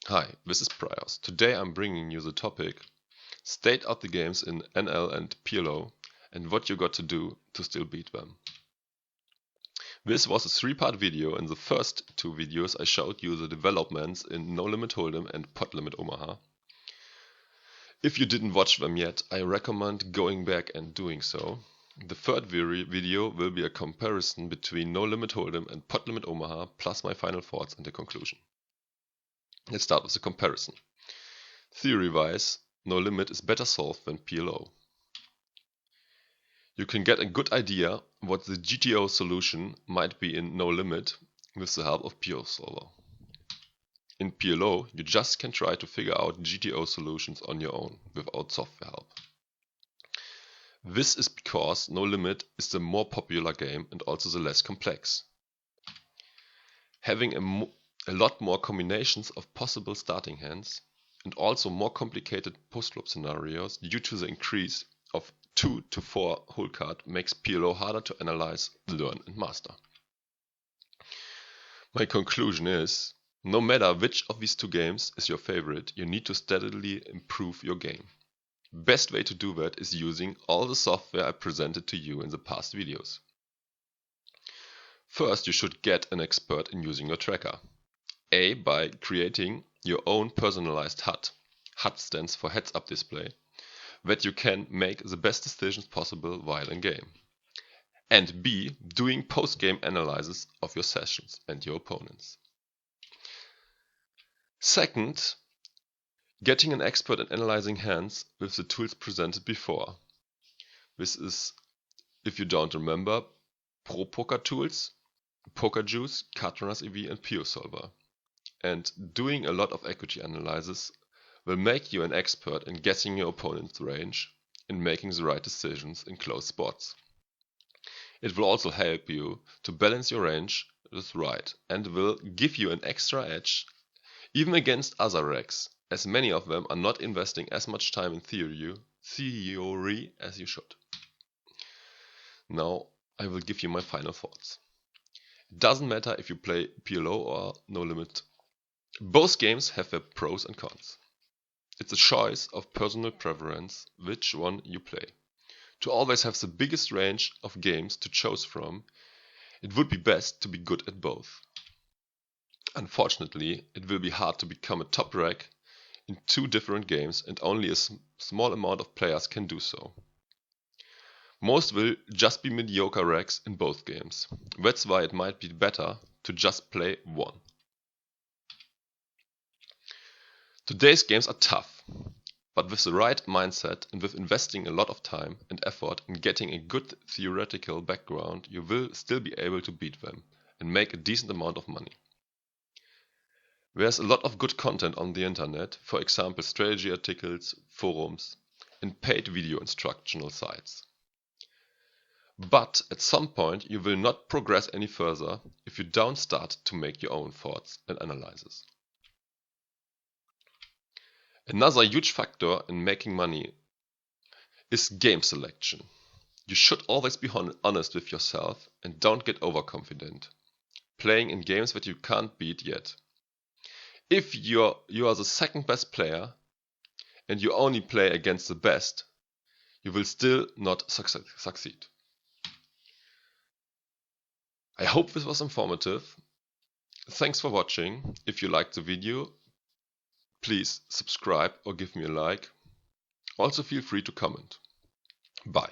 Hi, this is Priors. Today I'm bringing you the topic State of the games in NL and PLO and what you got to do to still beat them. This was a 3-part video. In the first 2 videos I showed you the developments in No Limit Hold'em and Pot Limit Omaha. If you didn't watch them yet, I recommend going back and doing so. The third video will be a comparison between No Limit Hold'em and Pot Limit Omaha plus my final thoughts and the conclusion. Let's start with the comparison. Theory-wise, No Limit is better solved than PLO. You can get a good idea what the GTO solution might be in No Limit with the help of PLO Solver. In PLO, you just can try to figure out GTO solutions on your own without software help. This is because No Limit is the more popular game and also the less complex. Having a lot more combinations of possible starting hands and also more complicated post-flop scenarios due to the increase of 2 to 4 whole card makes PLO harder to analyze, learn and master. My conclusion is, no matter which of these 2 games is your favorite, you need to steadily improve your game. Best way to do that is using all the software I presented to you in the past videos. First, you should get an expert in using your tracker. By creating your own personalized HUD. HUD stands for Heads Up Display, that you can make the best decisions possible while in game. And B, doing post-game analysis of your sessions and your opponents. Second, getting an expert in analyzing hands with the tools presented before. This is, if you don't remember, Pro Poker Tools, Poker Juice, Cardrunners EV and PO Solver. And doing a lot of equity analysis will make you an expert in guessing your opponent's range and making the right decisions in close spots. It will also help you to balance your range with right and will give you an extra edge even against other racks, as many of them are not investing as much time in theory as you should. Now I will give you my final thoughts. It doesn't matter if you play PLO or No Limit. Both games have their pros and cons. It's a choice of personal preference which one you play. To always have the biggest range of games to choose from, it would be best to be good at both. Unfortunately, it will be hard to become a top rack in 2 different games and only a small amount of players can do so. Most will just be mediocre racks in both games. That's why it might be better to just play one. Today's games are tough, but with the right mindset and with investing a lot of time and effort in getting a good theoretical background, you will still be able to beat them and make a decent amount of money. There's a lot of good content on the internet, for example strategy articles, forums and paid video instructional sites. But at some point you will not progress any further if you don't start to make your own thoughts and analyses. Another huge factor in making money is game selection. You should always be honest with yourself and don't get overconfident, playing in games that you can't beat yet. If you are the second best player and you only play against the best, you will still not succeed. I hope this was informative. Thanks for watching. If you liked the video, please subscribe or give me a like. Also feel free to comment. Bye.